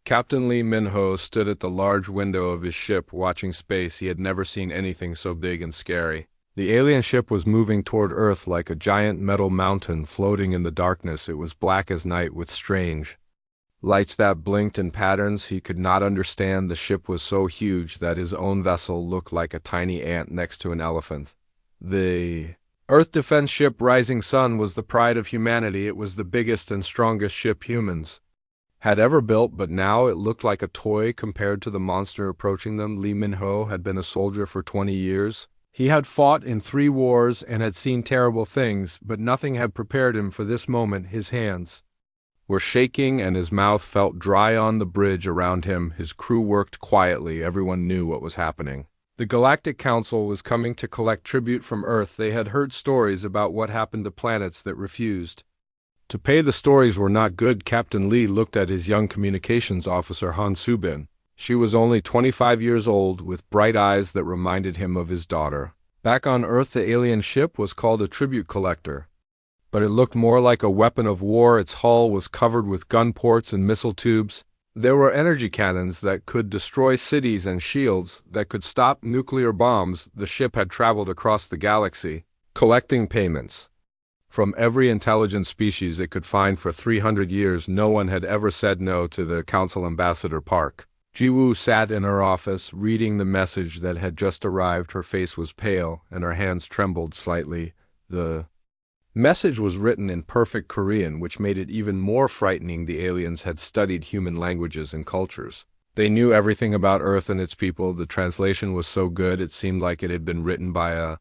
Captain Lee Minho stood at the large window of his ship watching space. He had never seen anything so big and scary. The alien ship was moving toward Earth like a giant metal mountain floating in the darkness. It was black as night with strange lights that blinked in patterns he could not understand. The ship was so huge that his own vessel looked like a tiny ant next to an elephant. The Earth defense ship Rising Sun was the pride of humanity. It was the biggest and strongest ship humans had ever built, but now it looked like a toy compared to the monster approaching them. Lee Min-ho had been a soldier for 20 years. He had fought in 3 wars and had seen terrible things, but nothing had prepared him for this moment. His hands were shaking and his mouth felt dry. On the bridge around him, his crew worked quietly. Everyone knew what was happening. The Galactic Council was coming to collect tribute from Earth. They had heard stories about what happened to planets that refused to pay. The stories were not good. Captain Lee looked at his young communications officer, Han Subin. She was only 25 years old, with bright eyes that reminded him of his daughter. Back on Earth, the alien ship was called a tribute collector, but it looked more like a weapon of war. Its hull was covered with gun ports and missile tubes. There were energy cannons that could destroy cities and shields that could stop nuclear bombs. The ship had traveled across the galaxy, collecting payments from every intelligent species it could find. For 300 years, no one had ever said no to the Council Ambassador Park. Ji-woo sat in her office, reading the message that had just arrived. Her face was pale, and her hands trembled slightly. The message was written in perfect Korean, which made it even more frightening. The aliens had studied human languages and cultures. They knew everything about Earth and its people. The translation was so good it seemed like it had been written by a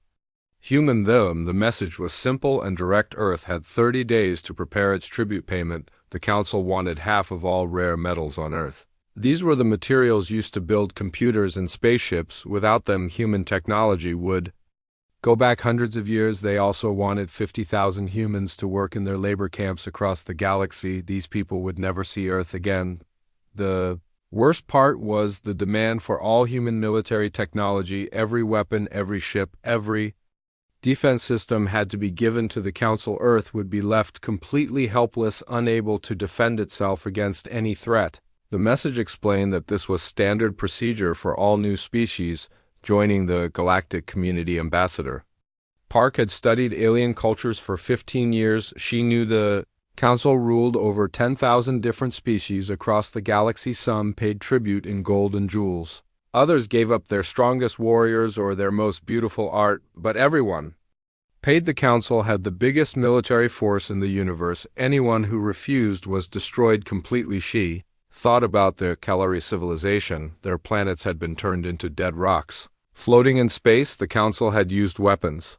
human. The message was simple and direct. Earth had 30 days to prepare its tribute payment. The Council wanted half of all rare metals on Earth. These were the materials used to build computers and spaceships. Without them, human technology would go back hundreds of years. They also wanted 50,000 humans to work in their labor camps across the galaxy. These people would never see Earth again. The worst part was the demand for all human military technology. Every weapon, every ship, every defense system had to be given to the Council. Earth would be left completely helpless, unable to defend itself against any threat. The message explained that this was standard procedure for all new species joining the Galactic Community. Ambassador Park had studied alien cultures for 15 years. She knew the Council ruled over 10,000 different species across the galaxy. Some paid tribute in gold and jewels. Others gave up their strongest warriors or their most beautiful art, but everyone paid. The Council had the biggest military force in the universe. Anyone who refused was destroyed completely. She thought about the Kalari civilization. Their planets had been turned into dead rocks. Floating in space, the Council had used weapons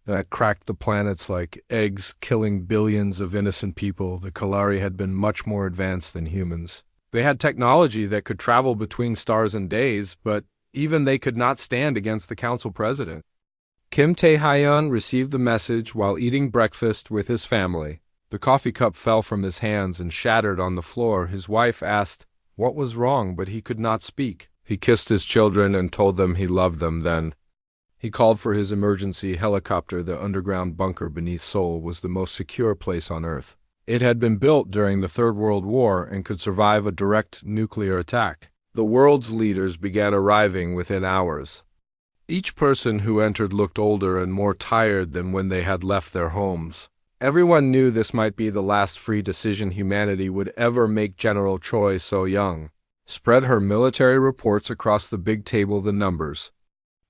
that cracked the planets like eggs, killing billions of innocent people. The Kalari had been much more advanced than humans. They had technology that could travel between stars in days, but even they could not stand against the Council president. Kim Tae-hyun received the message while eating breakfast with his family. The coffee cup fell from his hands and shattered on the floor. His wife asked what was wrong, but he could not speak. He kissed his children and told them he loved them. Then he called for his emergency helicopter. The underground bunker beneath Seoul was the most secure place on Earth. It had been built during the Third World War and could survive a direct nuclear attack. The world's leaders began arriving within hours. Each person who entered looked older and more tired than when they had left their homes. Everyone knew this might be the last free decision humanity would ever make. General Choi So-young spread her military reports across the big table. The numbers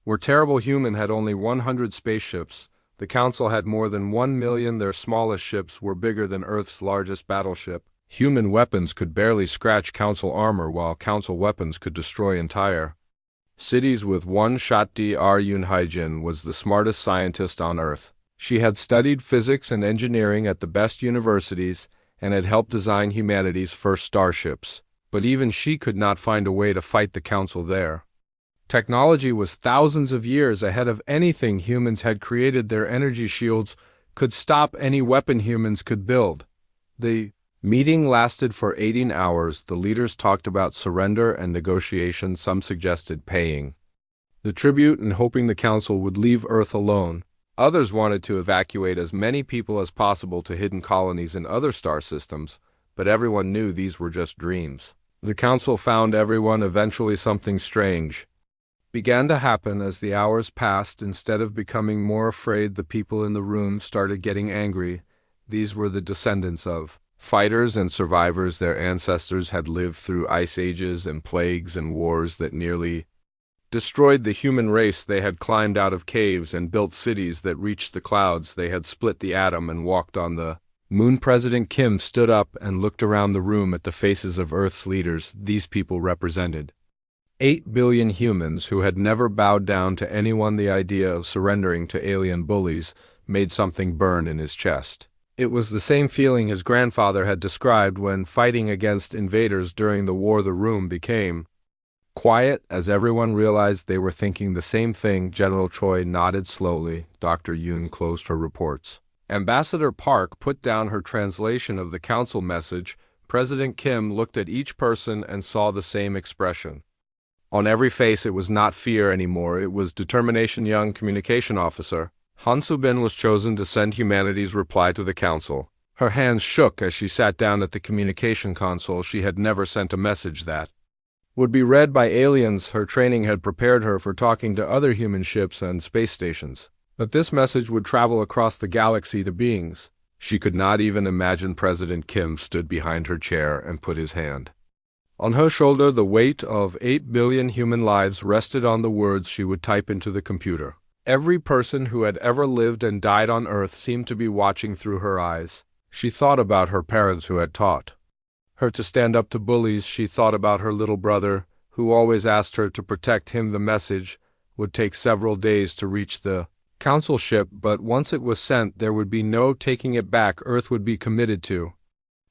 were terrible. Human had only 100 spaceships. The Council had more than 1 million. Their smallest ships were bigger than Earth's largest battleship. Human weapons could barely scratch Council armor, while Council weapons could destroy entire cities with one shot. Dr. Yoon Hae-jin was the smartest scientist on Earth. She had studied physics and engineering at the best universities and had helped design humanity's first starships. But even she could not find a way to fight the Council there. Technology was thousands of years ahead of anything humans had created. Their energy shields could stop any weapon humans could build. The meeting lasted for 18 hours. The leaders talked about surrender and negotiation. Some suggested paying the tribute and hoping the Council would leave Earth alone. Others wanted to evacuate as many people as possible to hidden colonies in other star systems, but everyone knew these were just dreams. The council found everyone eventually something strange began to happen as the hours passed. Instead of becoming more afraid, the people in the room started getting angry. These were the descendants of fighters and survivors. Their ancestors had lived through ice ages and plagues and wars that nearly destroyed the human race. They had climbed out of caves and built cities that reached the clouds. They had split the atom and walked on the moon. President Kim stood up and looked around the room at the faces of Earth's leaders. These people represented 8 billion humans who had never bowed down to anyone. The idea of surrendering to alien bullies made something burn in his chest. It was the same feeling his grandfather had described when fighting against invaders during the war. The room became quiet as everyone realized they were thinking the same thing. General Choi nodded slowly. Dr. Yoon closed her reports. Ambassador Park put down her translation of the council message. President Kim looked at each person and saw the same expression. On every face it was not fear anymore, it was determination. Young communication officer Han Soo-bin was chosen to send humanity's reply to the council. Her hands shook as she sat down at the communication console. She had never sent a message that would be read by aliens. Her training had prepared her for talking to other human ships and space stations. But this message would travel across the galaxy to beings she could not even imagine. President Kim stood behind her chair and put his hand on her shoulder. The weight of 8 billion human lives rested on the words she would type into the computer. Every person who had ever lived and died on Earth seemed to be watching through her eyes. She thought about her parents who had taught her to stand up to bullies. She thought about her little brother, who always asked her to protect him. The message would take several days to reach the council ship, but once it was sent, there would be no taking it back. Earth would be committed to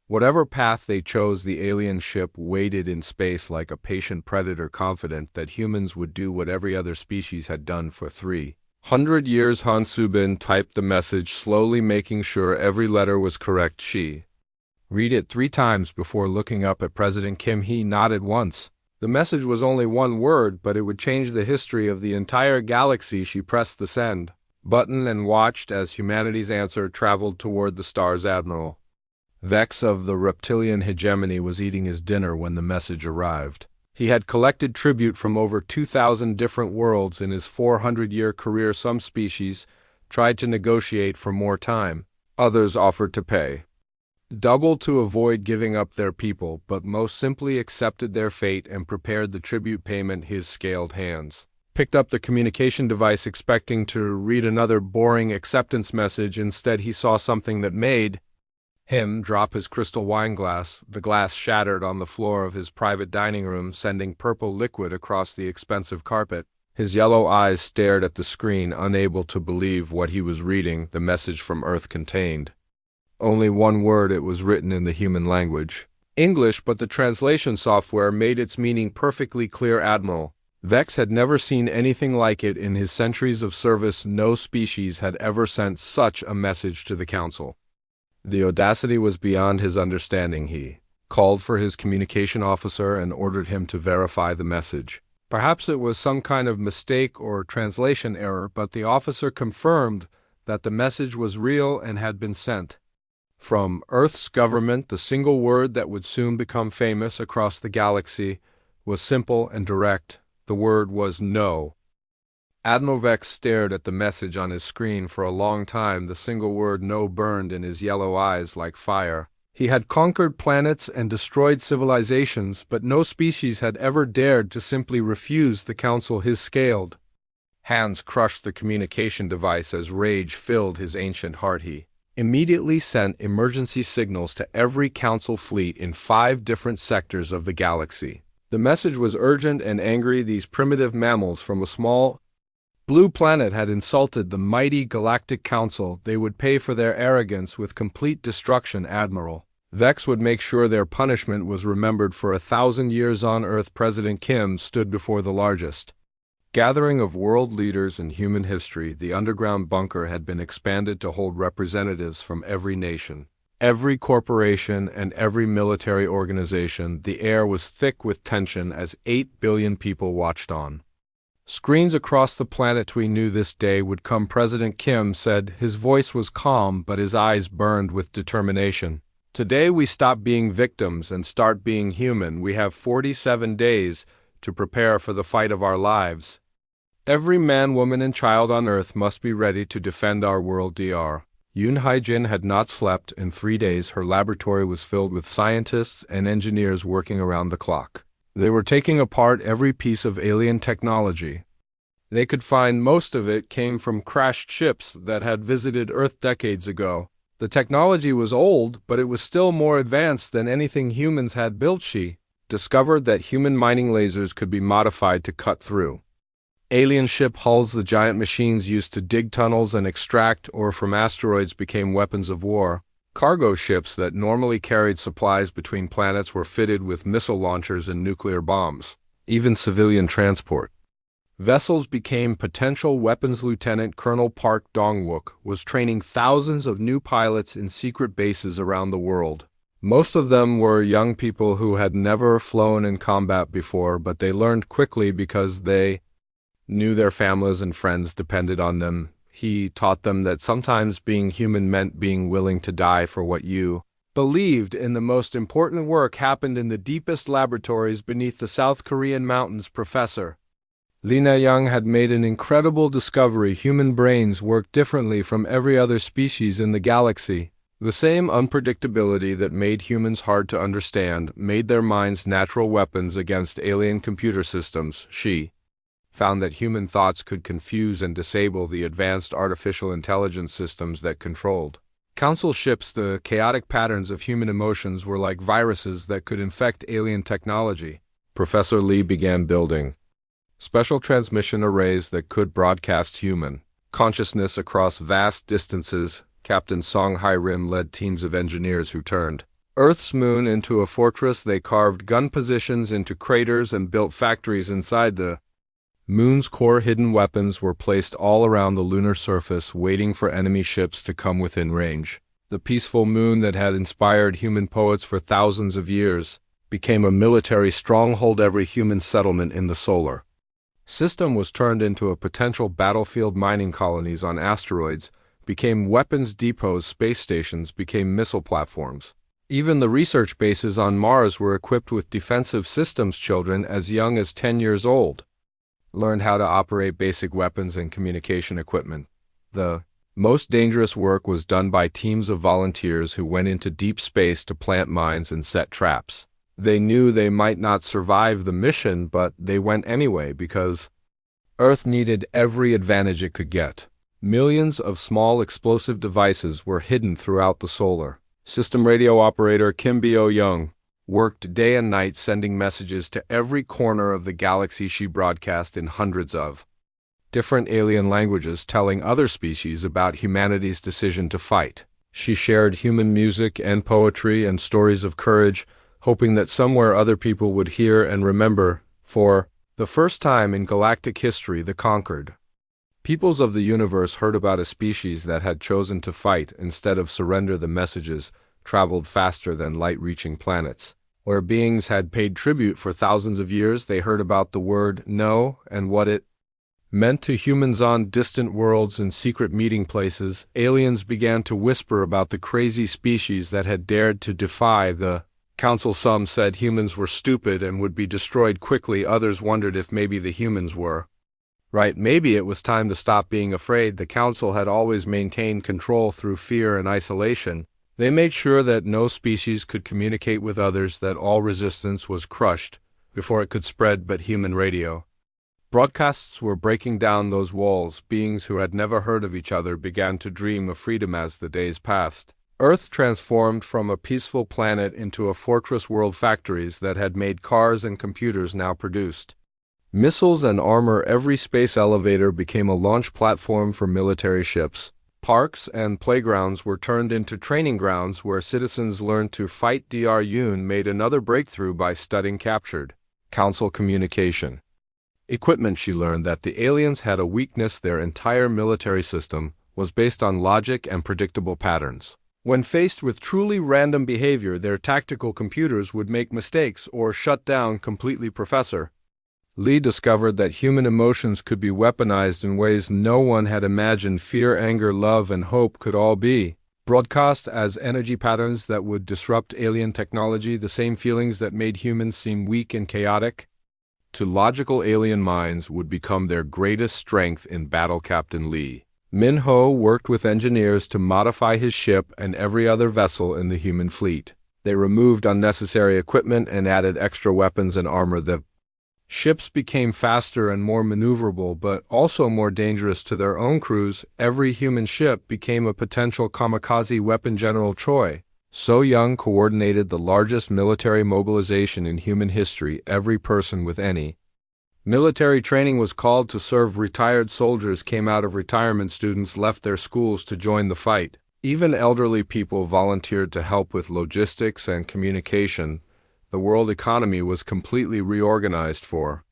whatever path they chose. The alien ship waited in space like a patient predator, confident that humans would do what every other species had done for 300 years. Han Soo-bin typed the message slowly, making sure every letter was correct. She read it 3 times before looking up at President Kim. He nodded once. The message was only one word, but it would change the history of the entire galaxy. She pressed the send button and watched as humanity's answer traveled toward the stars. Admiral Vex of the reptilian hegemony was eating his dinner when the message arrived. He had collected tribute from over 2,000 different worlds in his 400-year career. Some species tried to negotiate for more time. Others offered to pay double to avoid giving up their people, but most simply accepted their fate and prepared the tribute payment. His scaled hands picked up the communication device, expecting to read another boring acceptance message. Instead, he saw something that made him drop his crystal wine glass. The glass shattered on the floor of his private dining room, sending purple liquid across the expensive carpet. His yellow eyes stared at the screen, unable to believe what he was reading. The message from Earth contained only one word. It was written in the human language, English, but the translation software made its meaning perfectly clear. Admiral Vex had never seen anything like it in his centuries of service. No species had ever sent such a message to the council. The audacity was beyond his understanding. He called for his communication officer and ordered him to verify the message. Perhaps it was some kind of mistake or translation error, but the officer confirmed that the message was real and had been sent from Earth's government. The single word that would soon become famous across the galaxy was simple and direct. The word was no. Admiral Vex stared at the message on his screen for a long time. The single word no burned in his yellow eyes like fire. He had conquered planets and destroyed civilizations, but no species had ever dared to simply refuse the council. His scaled hands crushed the communication device as rage filled his ancient heart. He immediately sent emergency signals to every council fleet in 5 different sectors of the galaxy. The message was urgent and angry. These primitive mammals from a small blue planet had insulted the mighty galactic council. They would pay for their arrogance with complete destruction. Admiral Vex would make sure their punishment was remembered for 1,000 years on Earth. President Kim stood before the largest gathering of world leaders in human history. The underground bunker had been expanded to hold representatives from every nation, every corporation, and every military organization. The air was thick with tension as 8 billion people watched on screens across the planet. We knew this day would come, President Kim said. His voice was calm, but his eyes burned with determination. Today we stop being victims and start being human. We have 47 days to prepare for the fight of our lives. Every man, woman, and child on Earth must be ready to defend our world. Dr. Yoon Hae-jin had not slept in 3 days. Her laboratory was filled with scientists and engineers working around the clock. They were taking apart every piece of alien technology. They could find most of it came from crashed ships that had visited Earth decades ago. The technology was old, but it was still more advanced than anything humans had built. She discovered that human mining lasers could be modified to cut through alien ship hulls. The giant machines used to dig tunnels and extract ore from asteroids became weapons of war. Cargo ships that normally carried supplies between planets were fitted with missile launchers and nuclear bombs. Even civilian transport vessels became potential weapons. Lieutenant Colonel Park Dong-wook was training thousands of new pilots in secret bases around the world. Most of them were young people who had never flown in combat before, but they learned quickly because they knew their families and friends depended on them. He taught them that sometimes being human meant being willing to die for what you believed in. The most important work happened in the deepest laboratories beneath the South Korean mountains. Professor Lee Na-young had made an incredible discovery. Human brains work differently from every other species in the galaxy. The same unpredictability that made humans hard to understand made their minds natural weapons against alien computer systems. She found that human thoughts could confuse and disable the advanced artificial intelligence systems that controlled council ships. The chaotic patterns of human emotions were like viruses that could infect alien technology. Professor Lee began building special transmission arrays that could broadcast human consciousness across vast distances. Captain Song Hai-rim led teams of engineers who turned Earth's moon into a fortress. They carved gun positions into craters and built factories inside the moon's core. Hidden weapons were placed all around the lunar surface, waiting for enemy ships to come within range. The peaceful moon that had inspired human poets for thousands of years became a military stronghold. Every human settlement in the solar system was turned into a potential battlefield. Mining colonies on asteroids became weapons depots. Space stations became missile platforms. Even the research bases on Mars were equipped with defensive systems. Children as young as 10 years old learned how to operate basic weapons and communication equipment. The most dangerous work was done by teams of volunteers who went into deep space to plant mines and set traps. They knew they might not survive the mission, but they went anyway because Earth needed every advantage it could get. Millions of small explosive devices were hidden throughout the solar system. Radio operator Kim Bio-young worked day and night sending messages to every corner of the galaxy. She broadcast in hundreds of different alien languages, telling other species about humanity's decision to fight. She shared human music and poetry and stories of courage, hoping that somewhere other people would hear and remember. For the first time in galactic history, the conquered peoples of the universe heard about a species that had chosen to fight instead of surrender. The messages traveled faster than light, reaching planets where beings had paid tribute for thousands of years. They heard about the word no and what it meant to humans on distant worlds and secret meeting places. Aliens began to whisper about the crazy species that had dared to defy the council. Some said humans were stupid and would be destroyed quickly. Others wondered if maybe the humans were right. Maybe it was time to stop being afraid. The council had always maintained control through fear and isolation. They made sure that no species could communicate with others, that all resistance was crushed before it could spread. But human radio broadcasts were breaking down those walls. Beings who had never heard of each other began to dream of freedom as the days passed. Earth transformed from a peaceful planet into a fortress world. Factories that had made cars and computers now produced missiles and armor. Every space elevator became a launch platform for military ships. Parks and playgrounds were turned into training grounds where citizens learned to fight. Dr. Yoon made another breakthrough by studying captured council communication equipment. She learned that the aliens had a weakness. Their entire military system was based on logic and predictable patterns. When faced with truly random behavior, their tactical computers would make mistakes or shut down completely. Professor Lee discovered that human emotions could be weaponized in ways no one had imagined. Fear, anger, love, and hope could all be broadcast as energy patterns that would disrupt alien technology, the same feelings that made humans seem weak and chaotic, to logical alien minds would become their greatest strength in battle. Captain Lee Min-ho worked with engineers to modify his ship and every other vessel in the human fleet. They removed unnecessary equipment and added extra weapons and armor. The ships became faster and more maneuverable, but also more dangerous to their own crews. Every human ship became a potential kamikaze weapon. General Choi So-young coordinated the largest military mobilization in human history. Every person with any military training was called to serve. Retired soldiers came out of retirement. Students left their schools to join the fight. Even elderly people volunteered to help with logistics and communication. The world economy was completely reorganized for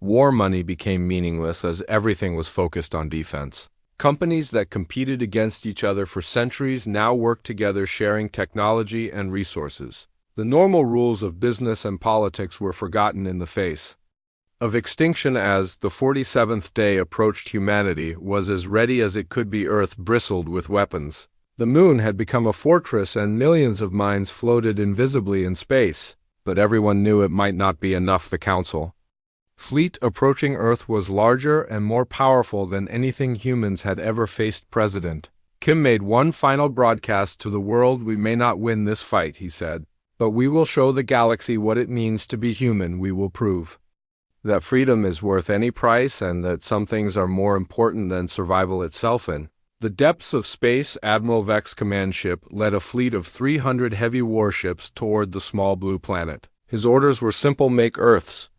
war. Money became meaningless as everything was focused on defense. Companies that competed against each other for centuries now work together, sharing technology and resources. The normal rules of business and politics were forgotten in the face of extinction. As the 47th day approached, humanity was as ready as it could be. Earth bristled with weapons. The moon had become a fortress and millions of mines floated invisibly in space. But everyone knew it might not be enough. The Council fleet approaching Earth was larger and more powerful than anything humans had ever faced. President Kim made one final broadcast to the world. "We may not win this fight," he said, "but we will show the galaxy what it means to be human. We will prove that freedom is worth any price and that some things are more important than survival itself." In the depths of space, Admiral Vex's command ship led a fleet of 300 heavy warships toward the small blue planet. His orders were simple: make Earth's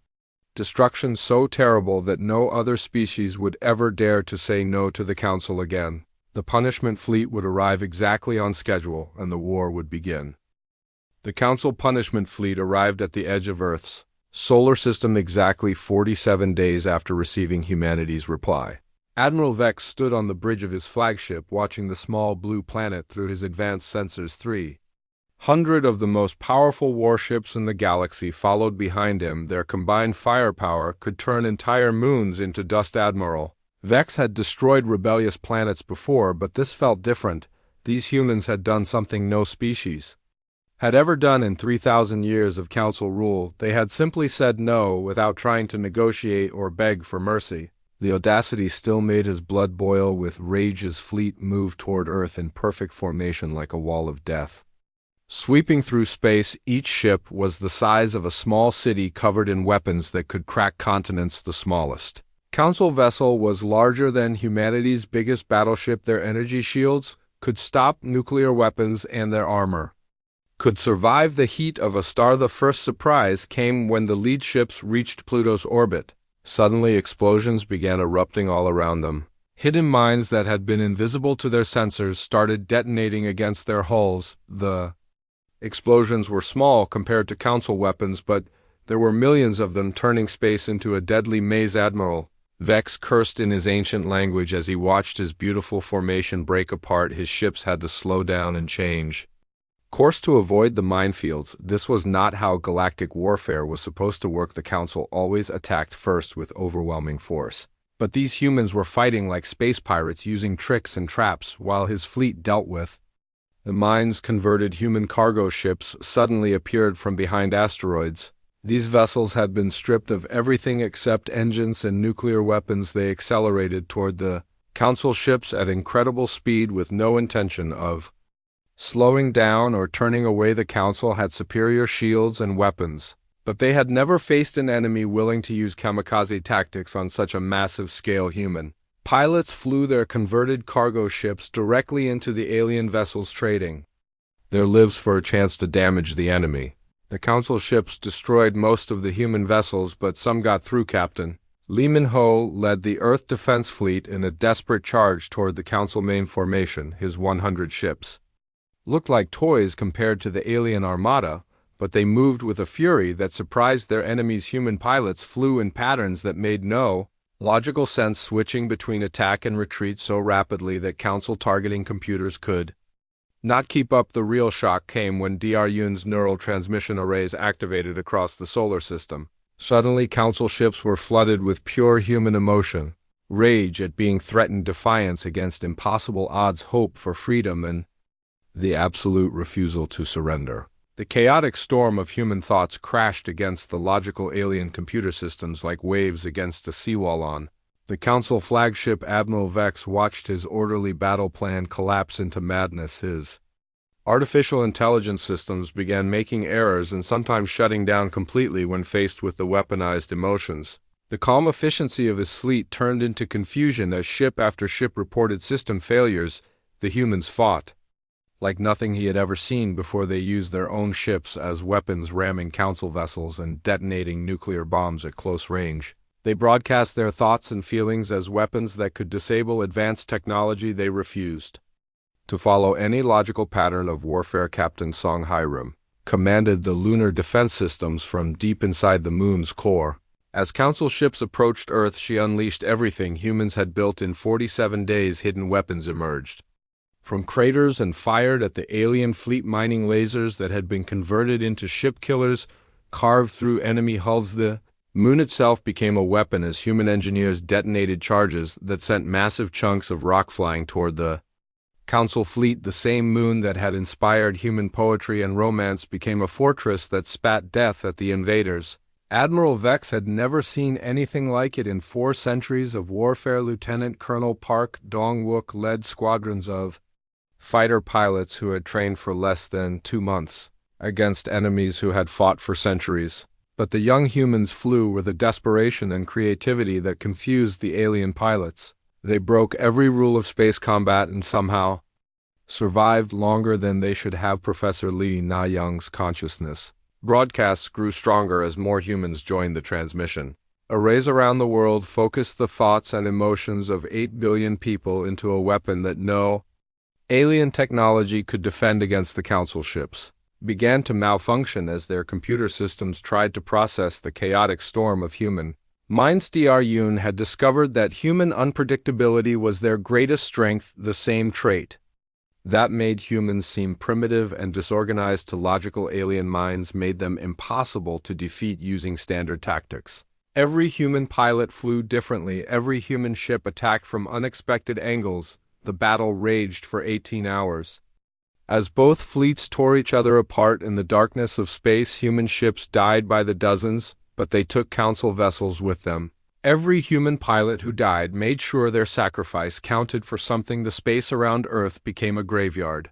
destruction so terrible that no other species would ever dare to say no to the Council again. The punishment fleet would arrive exactly on schedule, and the war would begin. The Council punishment fleet arrived at the edge of Earth's solar system exactly 47 days after receiving humanity's reply. Admiral Vex stood on the bridge of his flagship, watching the small blue planet through his advanced sensors. 300 of the most powerful warships in the galaxy followed behind him. Their combined firepower could turn entire moons into dust. Admiral Vex had destroyed rebellious planets before, but this felt different. These humans had done something no species had ever done in 3,000 years of Council rule. They had simply said no without trying to negotiate or beg for mercy. The audacity still made his blood boil with rage. His fleet moved toward Earth in perfect formation like a wall of death. Sweeping through space, each ship was the size of a small city covered in weapons that could crack continents. The smallest Council vessel was larger than humanity's biggest battleship. Their energy shields could stop nuclear weapons, and their armor could survive the heat of a star. The first surprise came when the lead ships reached Pluto's orbit. Suddenly, explosions began erupting all around them. Hidden mines that had been invisible to their sensors started detonating against their hulls. The explosions were small compared to Council weapons, but there were millions of them, turning space into a deadly maze. Admiral Vex cursed in his ancient language as he watched his beautiful formation break apart. His ships had to slow down and change course to avoid the minefields. This was not how galactic warfare was supposed to work. The Council always attacked first with overwhelming force. But these humans were fighting like space pirates, using tricks and traps, while his fleet dealt with the mines. Converted human cargo ships suddenly appeared from behind asteroids. These vessels had been stripped of everything except engines and nuclear weapons. They accelerated toward the Council ships at incredible speed with no intention of slowing down or turning away. The Council had superior shields and weapons, but they had never faced an enemy willing to use kamikaze tactics on such a massive scale. Human pilots flew their converted cargo ships directly into the alien vessels, trading their lives for a chance to damage the enemy. The Council ships destroyed most of the human vessels, but some got through. Captain Lee Min-ho led the Earth Defense Fleet in a desperate charge toward the Council main formation. His 100 ships looked like toys compared to the alien armada, but they moved with a fury that surprised their enemies. Human pilots flew in patterns that made no logical sense, switching between attack and retreat so rapidly that Council targeting computers could not keep up. The real shock came when Dryun's neural transmission arrays activated across the solar system. Suddenly, Council ships were flooded with pure human emotion: rage at being threatened, defiance against impossible odds, hope for freedom, and the absolute refusal to surrender. The chaotic storm of human thoughts crashed against the logical alien computer systems like waves against a seawall on. The Council flagship Admiral Vex watched his orderly battle plan collapse into madness. His artificial intelligence systems began making errors and sometimes shutting down completely when faced with the weaponized emotions. The calm efficiency of his fleet turned into confusion as ship after ship reported system failures. The humans fought like nothing he had ever seen before. They used their own ships as weapons, ramming Council vessels and detonating nuclear bombs at close range. They broadcast their thoughts and feelings as weapons that could disable advanced technology. They refused to follow any logical pattern of warfare. Captain Song Hiram commanded the lunar defense systems from deep inside the moon's core. As Council ships approached Earth, she unleashed everything humans had built in 47 days. Hidden weapons emerged from craters and fired at the alien fleet. Mining lasers that had been converted into ship killers carved through enemy hulls. The moon itself became a weapon as human engineers detonated charges that sent massive chunks of rock flying toward the Council fleet. The same moon that had inspired human poetry and romance became a fortress that spat death at the invaders. Admiral Vex had never seen anything like it in 4 centuries of warfare. Lieutenant Colonel Park Dong-wook led squadrons of fighter pilots who had trained for less than 2 months against enemies who had fought for centuries. But the young humans flew with a desperation and creativity that confused the alien pilots. They broke every rule of space combat and somehow survived longer than they should have. Professor Lee Na-young's consciousness broadcasts grew stronger as more humans joined the transmission. Arrays around the world focused the thoughts and emotions of 8 billion people into a weapon that no alien technology could defend against. The Council ships began to malfunction as their computer systems tried to process the chaotic storm of human minds. Dr. Yoon had discovered that human unpredictability was their greatest strength, the same trait that made humans seem primitive and disorganized to logical alien minds made them impossible to defeat using standard tactics. Every human pilot flew differently, every human ship attacked from unexpected angles. The battle raged for 18 hours. As both fleets tore each other apart in the darkness of space, human ships died by the dozens, but they took Council vessels with them. Every human pilot who died made sure their sacrifice counted for something. The space around Earth became a graveyard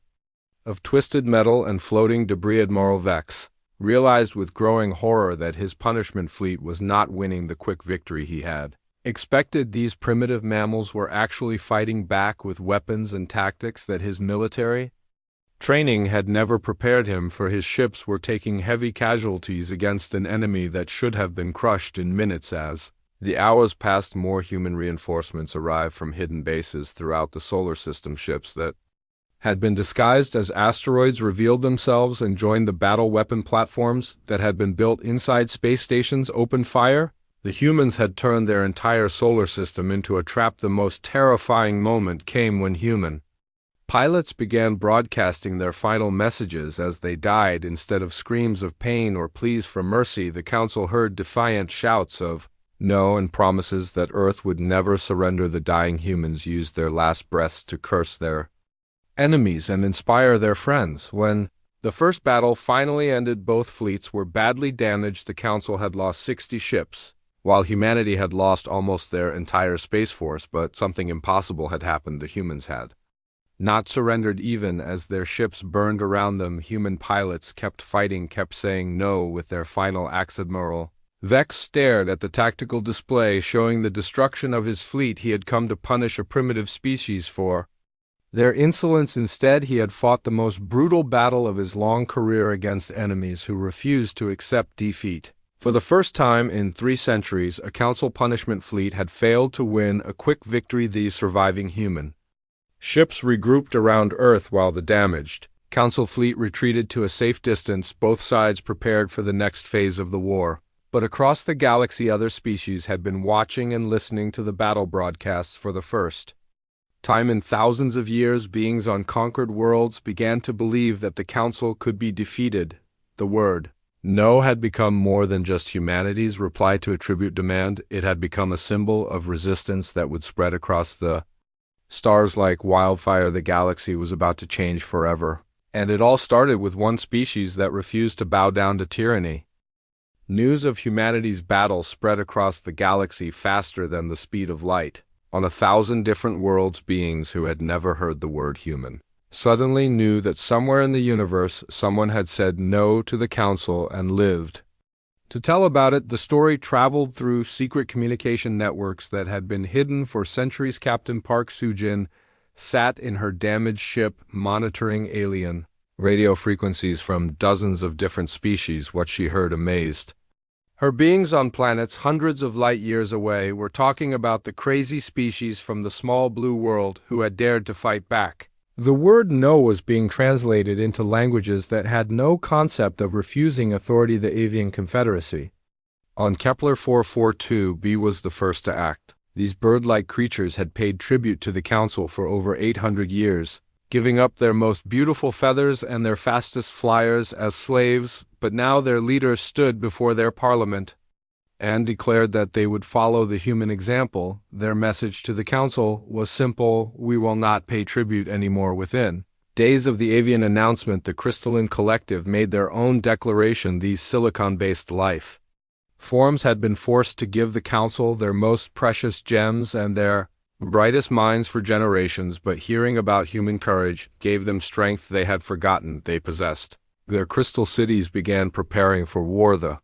of twisted metal and floating debris. Admiral Vex realized with growing horror that his punishment fleet was not winning the quick victory he had expected. These primitive mammals were actually fighting back with weapons and tactics that his military training had never prepared him for. His ships were taking heavy casualties against an enemy that should have been crushed in minutes. As the hours passed, more human reinforcements arrived from hidden bases throughout the solar system. Ships that had been disguised as asteroids revealed themselves and joined the battle weapon platforms that had been built inside space stations. Opened fire. The humans had turned their entire solar system into a trap. The most terrifying moment came when human pilots began broadcasting their final messages as they died. Instead of screams of pain or pleas for mercy, the Council heard defiant shouts of no and promises that Earth would never surrender. The dying humans used their last breaths to curse their enemies and inspire their friends. When the first battle finally ended, both fleets were badly damaged. The Council had lost 60 ships, while humanity had lost almost their entire space force. But something impossible had happened. The humans had not surrendered. Even as their ships burned around them, human pilots kept fighting, kept saying no with their final acts. Admiral Vex stared at the tactical display showing the destruction of his fleet. He had come to punish a primitive species for their insolence. Instead, he had fought the most brutal battle of his long career against enemies who refused to accept defeat. For the first time in 3 centuries, a Council punishment fleet had failed to win a quick victory. The surviving human ships regrouped around Earth while the damaged Council fleet retreated to a safe distance. Both sides prepared for the next phase of the war. But across the galaxy, other species had been watching and listening to the battle broadcasts for the first time in thousands of years. Beings on conquered worlds began to believe that the Council could be defeated. The word no had become more than just humanity's reply to a tribute demand. It had become a symbol of resistance that would spread across the stars like wildfire. The galaxy was about to change forever. And it all started with one species that refused to bow down to tyranny. News of humanity's battle spread across the galaxy faster than the speed of light. On 1,000 different worlds, beings who had never heard the word human suddenly knew that somewhere in the universe someone had said no to the council and lived. To tell about it, the story traveled through secret communication networks that had been hidden for centuries. Captain Park Soo-jin sat in her damaged ship monitoring alien radio frequencies from dozens of different species. What she heard amazed her. Beings on planets hundreds of light years away were talking about the crazy species from the small blue world who had dared to fight back. The word no was being translated into languages that had no concept of refusing authority. The Avian Confederacy on Kepler 442b was the first to act. These bird-like creatures had paid tribute to the Council for over 800 years, giving up their most beautiful feathers and their fastest flyers as slaves, but now their leaders stood before their parliament and declared that they would follow the human example. Their message to the council was simple: we will not pay tribute anymore. Within days of the avian announcement, the Crystalline Collective made their own declaration. These silicon-based life forms had been forced to give the council their most precious gems and their brightest minds for generations, but hearing about human courage gave them strength they had forgotten they possessed. Their crystal cities began preparing for war. The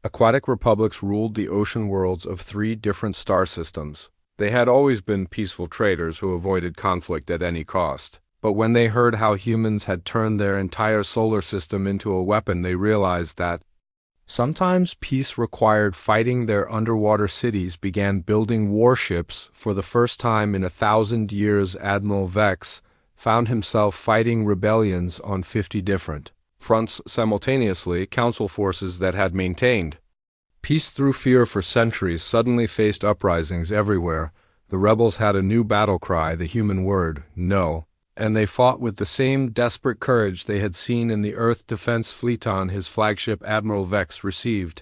aquatic republics ruled the ocean worlds of 3 different star systems. They had always been peaceful traders who avoided conflict at any cost. But when they heard how humans had turned their entire solar system into a weapon, they realized that sometimes peace required fighting. Their underwater cities began building warships. For the first time in 1,000 years, Admiral Vex found himself fighting rebellions on 50 different fronts simultaneously. Council forces that had maintained peace through fear for centuries suddenly faced uprisings everywhere. The rebels had a new battle cry, the human word, no, and they fought with the same desperate courage they had seen in the Earth Defense Fleet. On his flagship, Admiral Vex received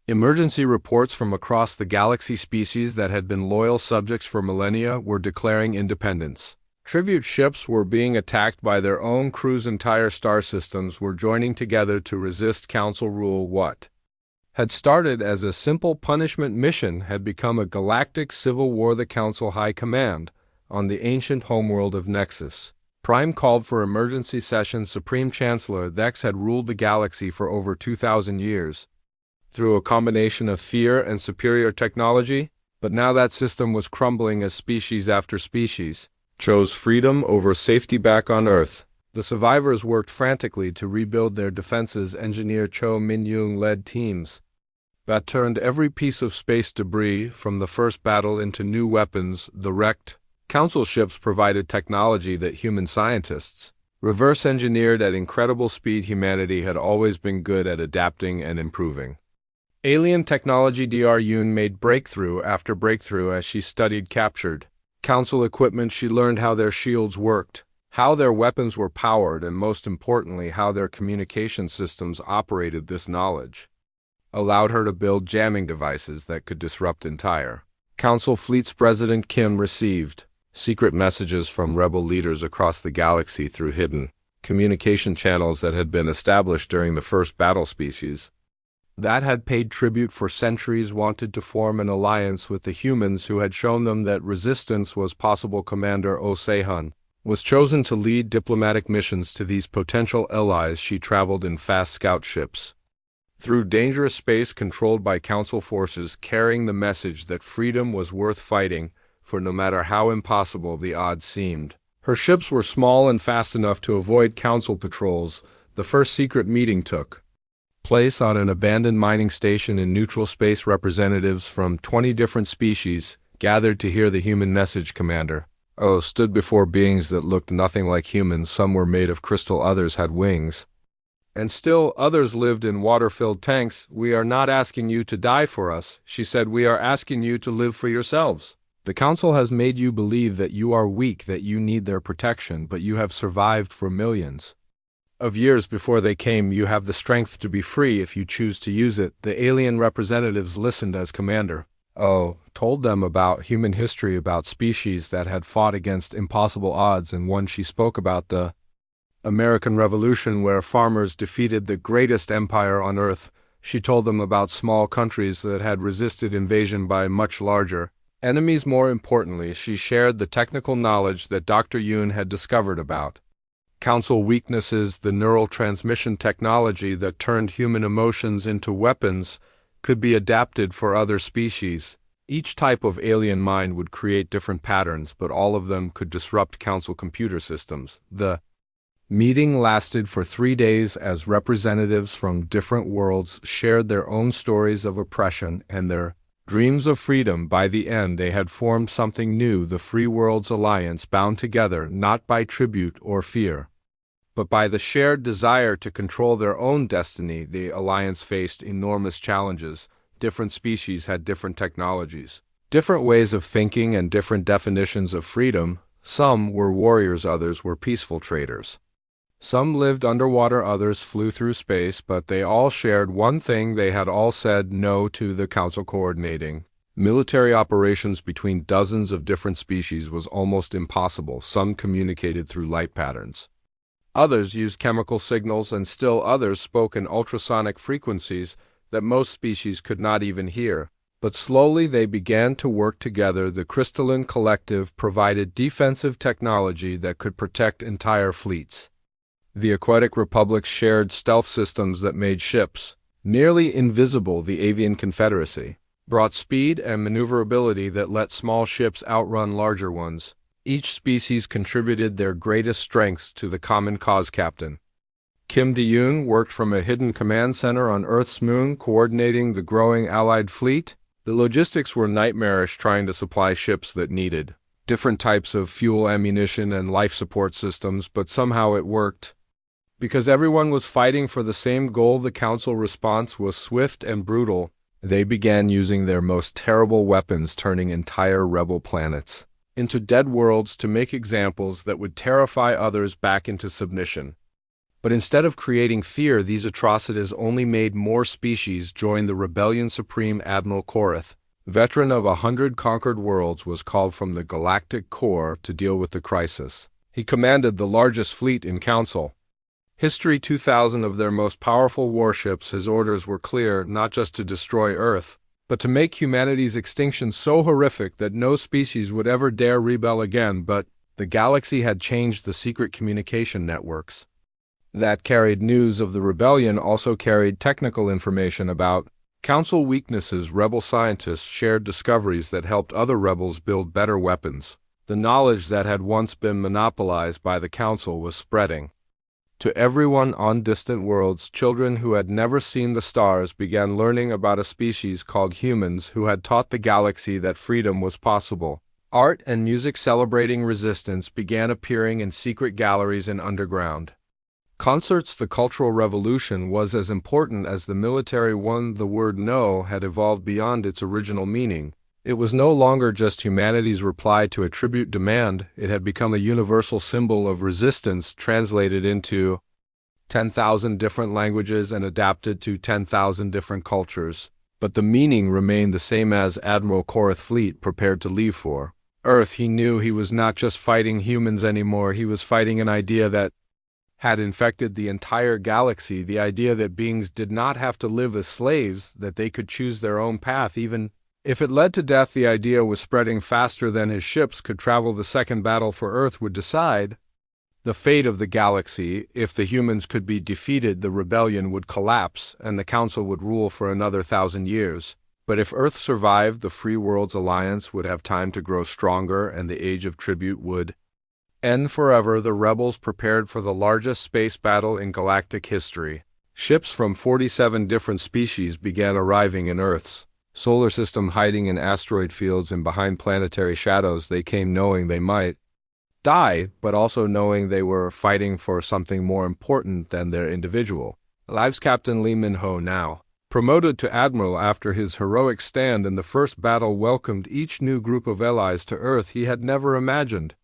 emergency reports from across the galaxy. Species that had been loyal subjects for millennia were declaring independence. Tribute ships were being attacked by their own crews. Entire star systems were joining together to resist council rule. What had started as a simple punishment mission had become a galactic civil war. The Council High Command on the ancient homeworld of Nexus Prime called for emergency sessions. Supreme Chancellor Vex had ruled the galaxy for over 2,000 years through a combination of fear and superior technology, but now that system was crumbling as species after species chose freedom over safety. Back on Earth, the survivors worked frantically to rebuild their defenses. Engineer Cho Min-young led teams that turned every piece of space debris from the first battle into new weapons. The wrecked council ships provided technology that human scientists reverse-engineered at incredible speed. Humanity had always been good at adapting and improving alien technology. Dr. Yoon made breakthrough after breakthrough as she studied captured council equipment. She learned how their shields worked, how their weapons were powered, and most importantly, how their communication systems operated. This knowledge allowed her to build jamming devices that could disrupt entire council fleets. President Kim received secret messages from rebel leaders across the galaxy through hidden communication channels that had been established during the first battle. Species that had paid tribute for centuries wanted to form an alliance with the humans who had shown them that resistance was possible. Commander Oh Se-hun was chosen to lead diplomatic missions to these potential allies. She traveled in fast scout ships through dangerous space controlled by council forces, carrying the message that freedom was worth fighting for, no matter how impossible the odds seemed. Her ships were small and fast enough to avoid council patrols. The first secret meeting took place on an abandoned mining station in neutral space. Representatives from 20 different species gathered to hear the human message. Commander Oh stood before beings that looked nothing like humans. Some were made of crystal, others had wings, and still others lived in water-filled tanks. We are not asking you to die for us, she said. We are asking you to live for yourselves. The council has made you believe that you are weak, that you need their protection, but you have survived for millions of years before they came. You have the strength to be free if you choose to use it. The alien representatives listened as Commander Oh told them about human history, about species that had fought against impossible odds, and one she spoke about the American Revolution, where farmers defeated the greatest empire on earth. She told them about small countries that had resisted invasion by much larger enemies. More importantly, she shared the technical knowledge that Dr. Yoon had discovered about Council weaknesses. The neural transmission technology that turned human emotions into weapons could be adapted for other species. Each type of alien mind would create different patterns, but all of them could disrupt Council computer systems. The meeting lasted for 3 days as representatives from different worlds shared their own stories of oppression and their dreams of freedom. By the end, they had formed something new, the Free Worlds Alliance, bound together not by tribute or fear, but by the shared desire to control their own destiny. The alliance faced enormous challenges. Different species had different technologies, different ways of thinking, and different definitions of freedom. Some were warriors, others were peaceful traders. Some lived underwater, others flew through space, but they all shared one thing: they had all said no to the Council. Coordinating military operations between dozens of different species was almost impossible. Some communicated through light patterns, others used chemical signals, and still others spoke in ultrasonic frequencies that most species could not even hear. But slowly they began to work together. The Crystalline Collective provided defensive technology that could protect entire fleets. The Aquatic Republics shared stealth systems that made ships nearly invisible. The Avian Confederacy brought speed and maneuverability that let small ships outrun larger ones. Each species contributed their greatest strengths to the common cause. Captain Kim De-yoon worked from a hidden command center on Earth's moon, coordinating the growing Allied fleet. The logistics were nightmarish, trying to supply ships that needed different types of fuel, ammunition, and life support systems, but somehow it worked. Because everyone was fighting for the same goal, the Council response was swift and brutal. They began using their most terrible weapons, turning entire rebel planets into dead worlds to make examples that would terrify others back into submission. But instead of creating fear, these atrocities only made more species join the rebellion. Supreme Admiral Korath, veteran of 100 conquered worlds, was called from the Galactic Core to deal with the crisis. He commanded the largest fleet in Council history, 2,000 of their most powerful warships. His orders were clear: not just to destroy Earth, but to make humanity's extinction so horrific that no species would ever dare rebel again. But the galaxy had changed. The secret communication networks that carried news of the rebellion also carried technical information about Council weaknesses. Rebel scientists shared discoveries that helped other rebels build better weapons. The knowledge that had once been monopolized by the Council was spreading to everyone on distant worlds. Children who had never seen the stars began learning about a species called humans who had taught the galaxy that freedom was possible. Art and music celebrating resistance began appearing in secret galleries and underground concerts. The Cultural Revolution was as important as the military one. The word no had evolved beyond its original meaning. It was no longer just humanity's reply to a tribute demand. It had become a universal symbol of resistance, translated into 10,000 different languages and adapted to 10,000 different cultures. But the meaning remained the same. As Admiral Korath fleet prepared to leave for Earth, he knew he was not just fighting humans anymore. He was fighting an idea that had infected the entire galaxy, the idea that beings did not have to live as slaves, that they could choose their own path, even if it led to death. The idea was spreading faster than his ships could travel. The second battle for Earth would decide the fate of the galaxy. If the humans could be defeated, the rebellion would collapse, and the Council would rule for another 1,000 years. But if Earth survived, the Free Worlds Alliance would have time to grow stronger, and the age of tribute would end forever. The rebels prepared for the largest space battle in galactic history. Ships from 47 different species began arriving in Earth's solar system, hiding in asteroid fields and behind planetary shadows. They came knowing they might die, but also knowing they were fighting for something more important than their individual lives. Captain Lee Min-ho, now promoted to admiral after his heroic stand in the first battle, welcomed each new group of allies to Earth. He had never imagined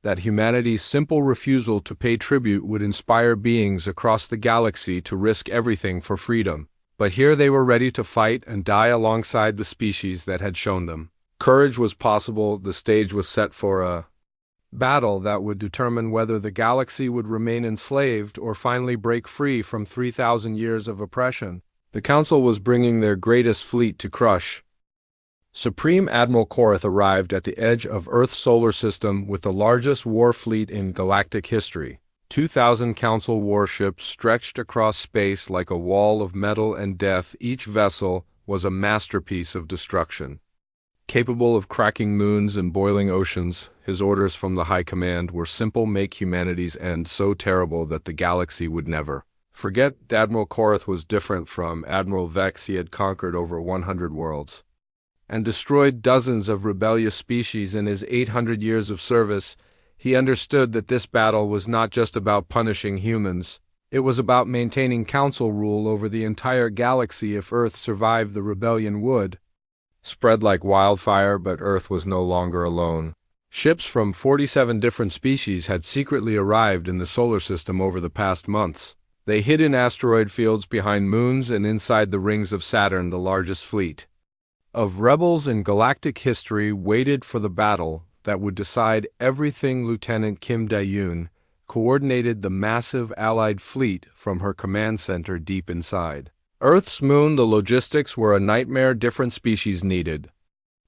that humanity's simple refusal to pay tribute would inspire beings across the galaxy to risk everything for freedom. But here they were ready to fight and die alongside the species that had shown them courage was possible. The stage was set for a battle that would determine whether the galaxy would remain enslaved or finally break free from 3,000 years of oppression. The Council was bringing their greatest fleet to crush. Supreme Admiral Korath arrived at the edge of Earth's solar system with the largest war fleet in galactic history. 2,000 Council warships stretched across space like a wall of metal and death. Each vessel was a masterpiece of destruction. Capable of cracking moons and boiling oceans, his orders from the High Command were simple: make humanity's end so terrible that the galaxy would never forget. Admiral Korath was different from Admiral Vex. He had conquered over 100 worlds and destroyed dozens of rebellious species in his 800 years of service. He understood that this battle was not just about punishing humans. It was about maintaining Council rule over the entire galaxy. If Earth survived, the rebellion would spread like wildfire, but Earth was no longer alone. Ships from 47 different species had secretly arrived in the solar system over the past months. They hid in asteroid fields, behind moons, and inside the rings of Saturn. The largest fleet of rebels in galactic history waited for the battle that would decide everything. Lieutenant Kim Dae-yoon coordinated the massive Allied fleet from her command center deep inside Earth's moon. The logistics were a nightmare. Different species needed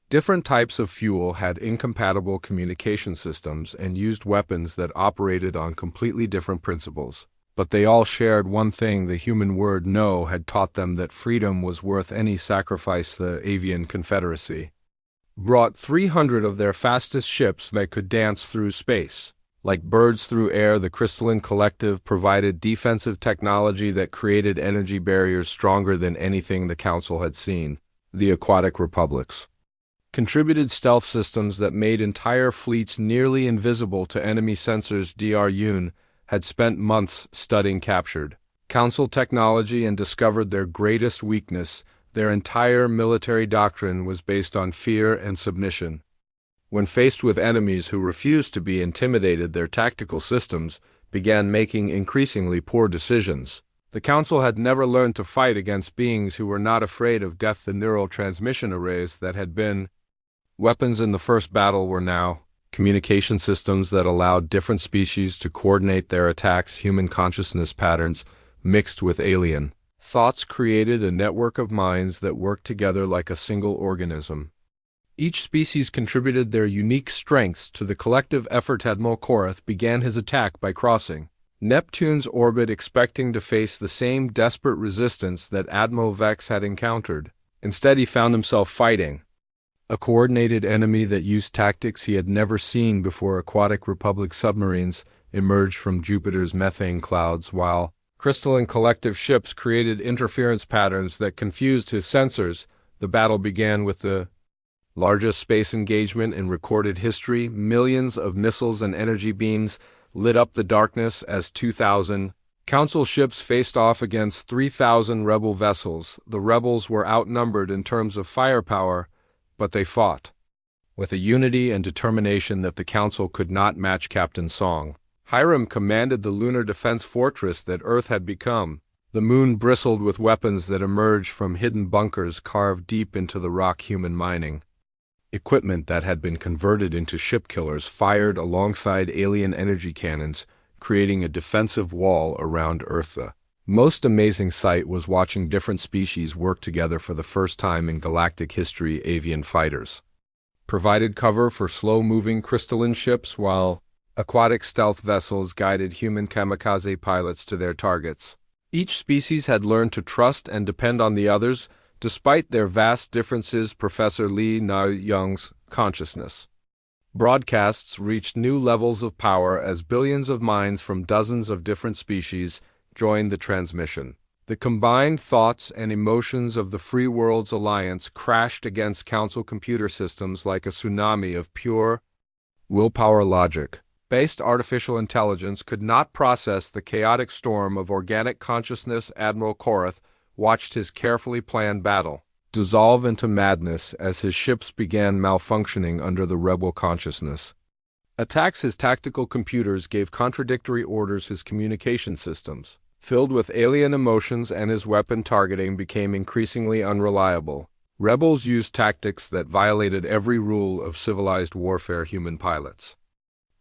different types of fuel, had incompatible communication systems, and used weapons that operated on completely different principles. But they all shared one thing: the human word no had taught them that freedom was worth any sacrifice. The Avian Confederacy brought 300 of their fastest ships that could dance through space like birds through air. The Crystalline Collective provided defensive technology that created energy barriers stronger than anything the Council had seen. The Aquatic Republics contributed stealth systems that made entire fleets nearly invisible to enemy sensors. Dr. Yoon had spent months studying captured Council technology and discovered their greatest weakness: their entire military doctrine was based on fear and submission. When faced with enemies who refused to be intimidated, their tactical systems began making increasingly poor decisions. The Council had never learned to fight against beings who were not afraid of death. The neural transmission arrays that had been weapons in the first battle were now communication systems that allowed different species to coordinate their attacks. Human consciousness patterns mixed with alien thoughts created a network of minds that worked together like a single organism. Each species contributed their unique strengths to the collective effort. Admiral Korath began his attack by crossing Neptune's orbit, expecting to face the same desperate resistance that Admiral Vex had encountered. Instead, he found himself fighting a coordinated enemy that used tactics he had never seen before. Aquatic Republic submarines emerged from Jupiter's methane clouds, while Crystalline Collective ships created interference patterns that confused his sensors. The battle began with the largest space engagement in recorded history. Millions of missiles and energy beams lit up the darkness as 2,000 Council ships faced off against 3,000 rebel vessels. The rebels were outnumbered in terms of firepower, but they fought with a unity and determination that the Council could not match. Captain Song Hiram commanded the lunar defense fortress that Earth had become. The moon bristled with weapons that emerged from hidden bunkers carved deep into the rock. Human mining equipment that had been converted into ship killers fired alongside alien energy cannons, creating a defensive wall around Earth. The most amazing sight was watching different species work together for the first time in galactic history. Avian fighters provided cover for slow-moving crystalline ships, while aquatic stealth vessels guided human kamikaze pilots to their targets. Each species had learned to trust and depend on the others, despite their vast differences. Professor Lee Na-young's consciousness broadcasts reached new levels of power as billions of minds from dozens of different species joined the transmission. The combined thoughts and emotions of the Free Worlds Alliance crashed against Council computer systems like a tsunami of pure willpower. Logic-based artificial intelligence could not process the chaotic storm of organic consciousness. Admiral Korath watched his carefully planned battle dissolve into madness as his ships began malfunctioning under the rebel consciousness attacks. His tactical computers gave contradictory orders. His communication systems filled with alien emotions, and his weapon targeting became increasingly unreliable. Rebels used tactics that violated every rule of civilized warfare. Human pilots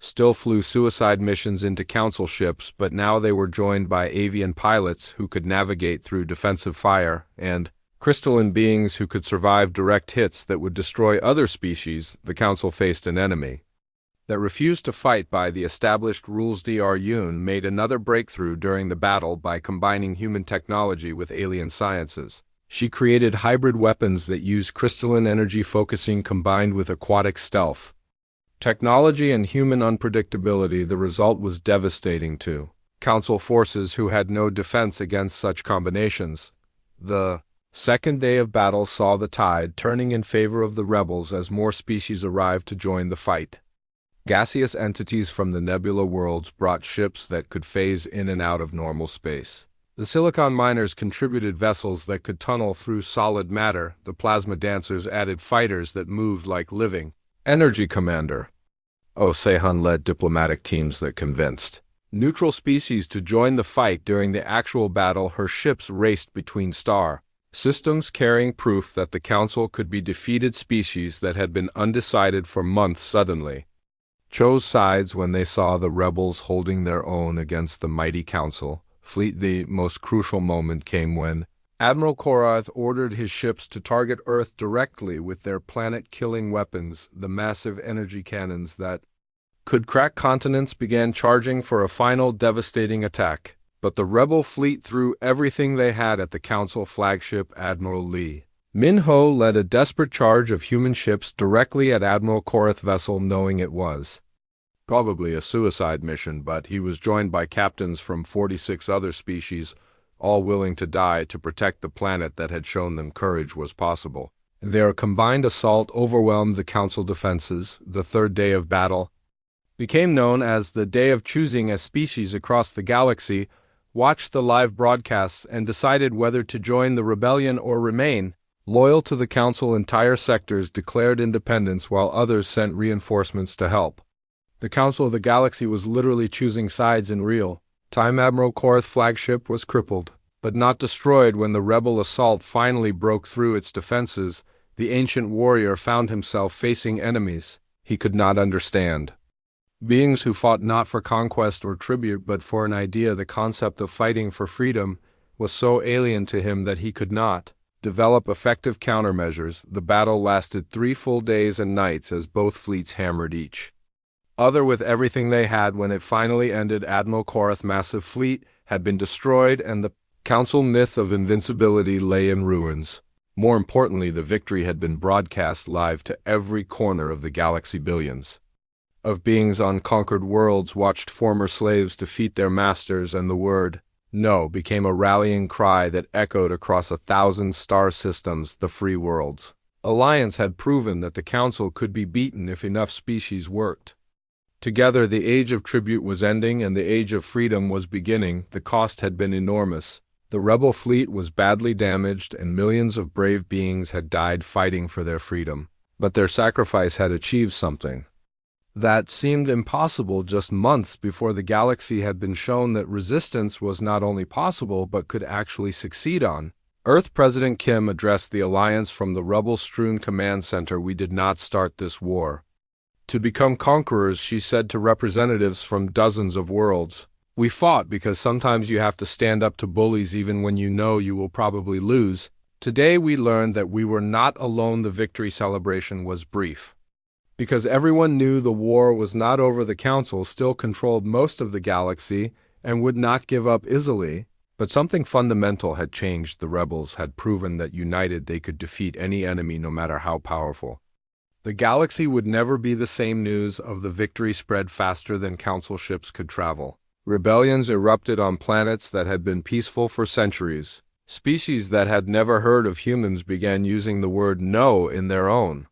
still flew suicide missions into Council ships, but now they were joined by avian pilots who could navigate through defensive fire, and crystalline beings who could survive direct hits that would destroy other species. The Council faced an enemy that refused to fight by the established rules. Dr. Yoon made another breakthrough during the battle by combining human technology with alien sciences. She created hybrid weapons that used crystalline energy focusing combined with aquatic stealth technology and human unpredictability. The result was devastating to Council forces who had no defense against such combinations. The second day of battle saw the tide turning in favor of the rebels as more species arrived to join the fight. Gaseous entities from the nebula worlds brought ships that could phase in and out of normal space. The silicon miners contributed vessels that could tunnel through solid matter. The plasma dancers added fighters that moved like living energy. Commander Oh Se-hun led diplomatic teams that convinced neutral species to join the fight. During the actual battle, her ships raced between star systems carrying proof that the Council could be defeated. Species that had been undecided for months suddenly chose sides when they saw the rebels holding their own against the mighty Council fleet. The most crucial moment came when Admiral Korath ordered his ships to target Earth directly with their planet-killing weapons. The massive energy cannons that could crack continents began charging for a final devastating attack. But the rebel fleet threw everything they had at the Council flagship. Admiral Lee Min-ho led a desperate charge of human ships directly at Admiral Korath's vessel, knowing it was probably a suicide mission, but he was joined by captains from 46 other species, all willing to die to protect the planet that had shown them courage was possible. Their combined assault overwhelmed the Council defenses. The third day of battle became known as the Day of Choosing. As species across the galaxy watched the live broadcasts and decided whether to join the rebellion or remain loyal to the Council. Entire sectors declared independence while others sent reinforcements to help. The Council of the Galaxy was literally choosing sides in real time. Admiral Korath's flagship was crippled, but not destroyed. When the rebel assault finally broke through its defenses, the ancient warrior found himself facing enemies he could not understand. Beings who fought not for conquest or tribute but for an idea. The concept of fighting for freedom was so alien to him that he could not develop effective countermeasures. The battle lasted 3 full days and nights as both fleets hammered each other with everything they had. When it finally ended, Admiral Korath's massive fleet had been destroyed and the Council myth of invincibility lay in ruins. More importantly, the victory had been broadcast live to every corner of the galaxy. Billions of beings on conquered worlds watched former slaves defeat their masters, and the word "no" became a rallying cry that echoed across 1,000 star systems. The free worlds alliance had proven that the Council could be beaten if enough species worked together. The age of tribute was ending and the age of freedom was beginning. The cost had been enormous. The rebel fleet was badly damaged and millions of brave beings had died fighting for their freedom. But their sacrifice had achieved something that seemed impossible just months before. The galaxy had been shown that resistance was not only possible but could actually succeed on Earth. President Kim addressed the alliance from the rebel-strewn command center. "We did not start this war to become conquerors," she said to representatives from dozens of worlds. "We fought because sometimes you have to stand up to bullies even when you know you will probably lose. Today we learned that we were not alone." The victory celebration was brief, because everyone knew the war was not over. The Council still controlled most of the galaxy and would not give up easily. But something fundamental had changed. The rebels had proven that united they could defeat any enemy, no matter how powerful. The galaxy would never be the same. News of the victory spread faster than Council ships could travel. Rebellions erupted on planets that had been peaceful for centuries. Species that had never heard of humans began using the word "no" in their own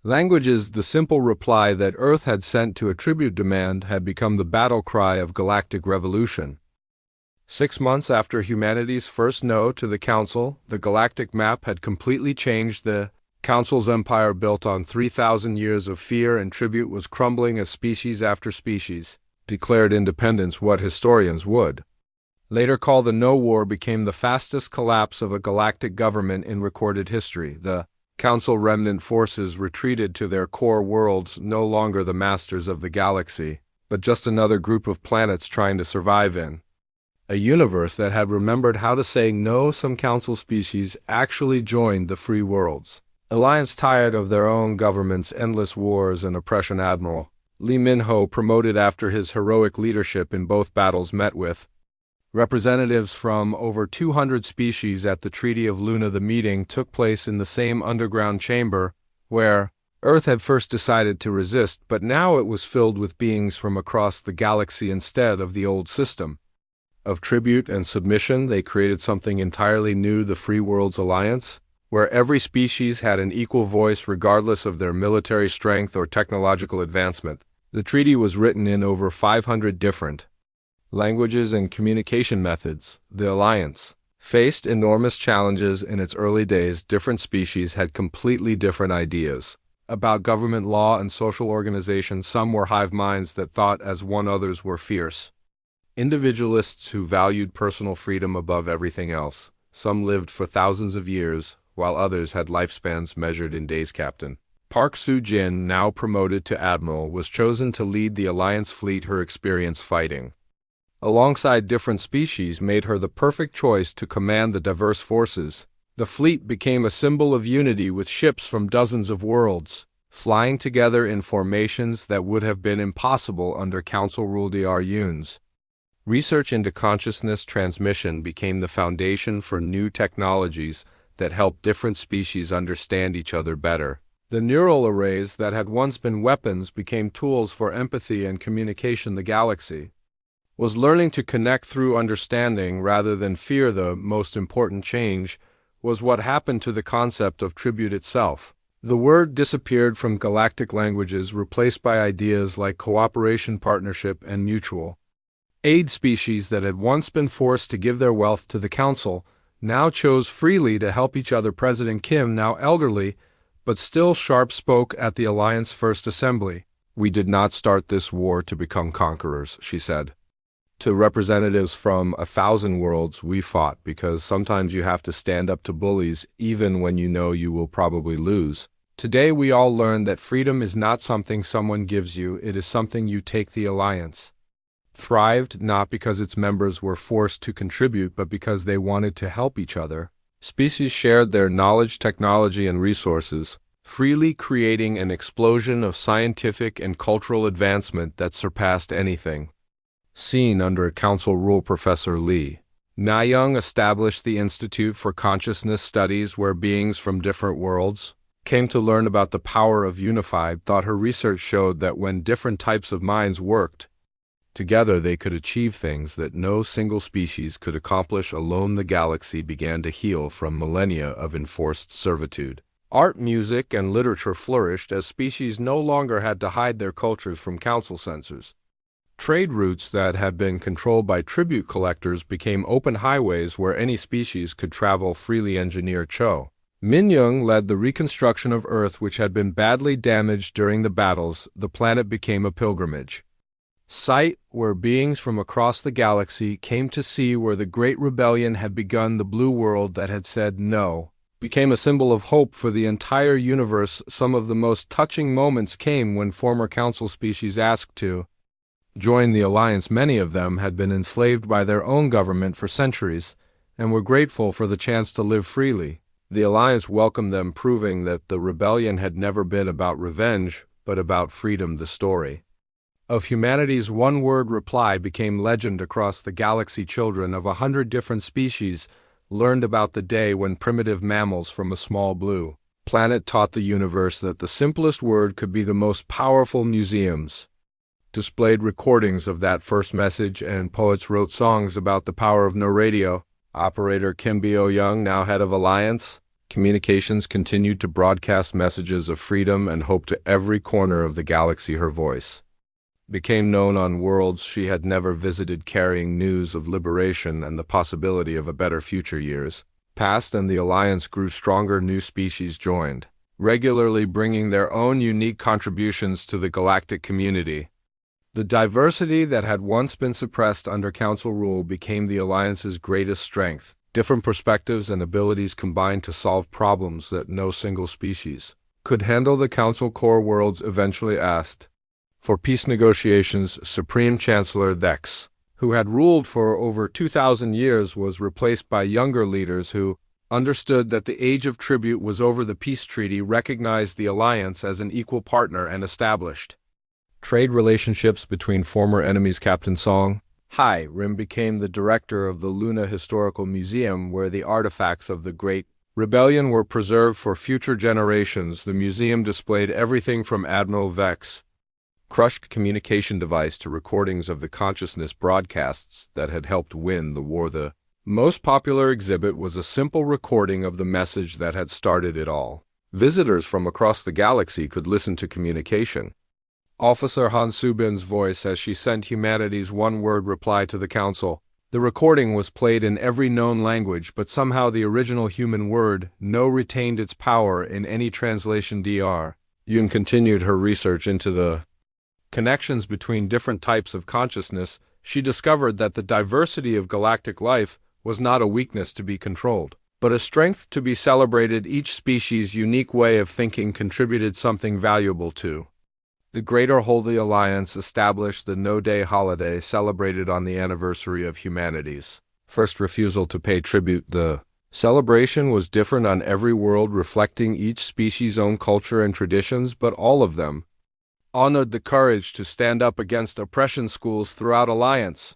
languages. The simple reply that Earth had sent to a tribute demand had become the battle cry of galactic revolution. 6 months after humanity's first no to the Council, the galactic map had completely changed. The Council's empire, built on 3,000 years of fear and tribute, was crumbling as species after species declared independence. What historians would later call the No War became the fastest collapse of a galactic government in recorded history. The Council remnant forces retreated to their core worlds, no longer the masters of the galaxy, but just another group of planets trying to survive in a universe that had remembered how to say no. Some Council species actually joined the free worlds. Alliance, tired of their own government's endless wars and oppression. Admiral Lee Min-ho, promoted after his heroic leadership in both battles, met with representatives from over 200 species at the Treaty of Luna. The meeting took place in the same underground chamber where Earth had first decided to resist, but now it was filled with beings from across the galaxy. Instead of the old system of tribute and submission, they created something entirely new, the Free Worlds Alliance, where every species had an equal voice regardless of their military strength or technological advancement. The treaty was written in over 500 different languages and communication methods. The Alliance faced enormous challenges in its early days. Different species had completely different ideas about government, law, and social organization. Some were hive minds that thought as one, others were fierce individualists who valued personal freedom above everything else. Some lived for thousands of years, while others had lifespans measured in days. Captain Park Soo-jin, now promoted to admiral, was chosen to lead the Alliance fleet. Her experience fighting alongside different species made her the perfect choice to command the diverse forces. The fleet became a symbol of unity, with ships from dozens of worlds flying together in formations that would have been impossible under Council rule. Dr. Yoon's research into consciousness transmission became the foundation for new technologies that helped different species understand each other better. The neural arrays that had once been weapons became tools for empathy and communication. The galaxy was learning to connect through understanding rather than fear. The most important change was what happened to the concept of tribute itself. The word disappeared from galactic languages, replaced by ideas like cooperation, partnership, and mutual aid. Species that had once been forced to give their wealth to the Council now chose freely to help each other. President Kim, now elderly but still sharp, spoke at the Alliance First Assembly. "We did not start this war to become conquerors," she said. To representatives from 1,000 worlds, "We fought because sometimes you have to stand up to bullies even when you know you will probably lose. Today we all learned that freedom is not something someone gives you, it is something you take." The Alliance thrived not because its members were forced to contribute, but because they wanted to help each other. Species shared their knowledge, technology, and resources, freely, creating an explosion of scientific and cultural advancement that surpassed anything seen under Council rule. Professor Lee Na-young established the Institute for Consciousness Studies, where beings from different worlds came to learn about the power of unified thought. Her research showed that when different types of minds worked together, they could achieve things that no single species could accomplish alone. The galaxy began to heal from millennia of enforced servitude. Art, music, and literature flourished as species no longer had to hide their cultures from Council censors. Trade routes that had been controlled by tribute collectors became open highways where any species could travel freely. Engineer Cho Min-young led the reconstruction of Earth, which had been badly damaged during the battles. The planet became a pilgrimage site where beings from across the galaxy came to see where the Great Rebellion had begun. The blue world that had said no became a symbol of hope for the entire universe. Some of the most touching moments came when former Council species asked to join the Alliance. Many of them had been enslaved by their own government for centuries and were grateful for the chance to live freely. The Alliance welcomed them, proving that the rebellion had never been about revenge, but about freedom. The story of humanity's one-word reply became legend across the galaxy. Children of 100 different species learned about the day when primitive mammals from a small blue planet taught the universe that the simplest word could be the most powerful. Museums displayed recordings of that first message, and poets wrote songs about the power of no radio. Operator Kim Bio-young, now head of Alliance Communications, continued to broadcast messages of freedom and hope to every corner of the galaxy. Her voice became known on worlds she had never visited, carrying news of liberation and the possibility of a better future. Years passed and the Alliance grew stronger. New species joined, regularly bringing their own unique contributions to the galactic community. The diversity that had once been suppressed under Council rule became the Alliance's greatest strength. Different perspectives and abilities combined to solve problems that no single species could handle, the Council Core Worlds eventually asked for peace negotiations. Supreme Chancellor Dex, who had ruled for over 2,000 years, was replaced by younger leaders who understood that the age of tribute was over. The peace treaty recognized the alliance as an equal partner and established trade relationships between former enemies. Captain Song Hai Rim became the director of the Luna Historical Museum, where the artifacts of the Great Rebellion were preserved for future generations. The museum displayed everything from Admiral Vex crushed communication device to recordings of the consciousness broadcasts that had helped win the war. The most popular exhibit was a simple recording of the message that had started it all. Visitors from across the galaxy could listen to communication Officer Han Subin's voice as she sent humanity's one-word reply to the Council. The recording was played in every known language, but somehow the original human word "no" retained its power in any translation. Dr. Yun continued her research into the connections between different types of consciousness. She discovered that the diversity of galactic life was not a weakness to be controlled, but a strength to be celebrated. Each species' unique way of thinking contributed something valuable to the Greater Holy Alliance. Established the No-Day holiday celebrated on the anniversary of humanity's first refusal to pay tribute. The celebration was different on every world, reflecting each species' own culture and traditions, but all of them honored the courage to stand up against oppression. Schools throughout Alliance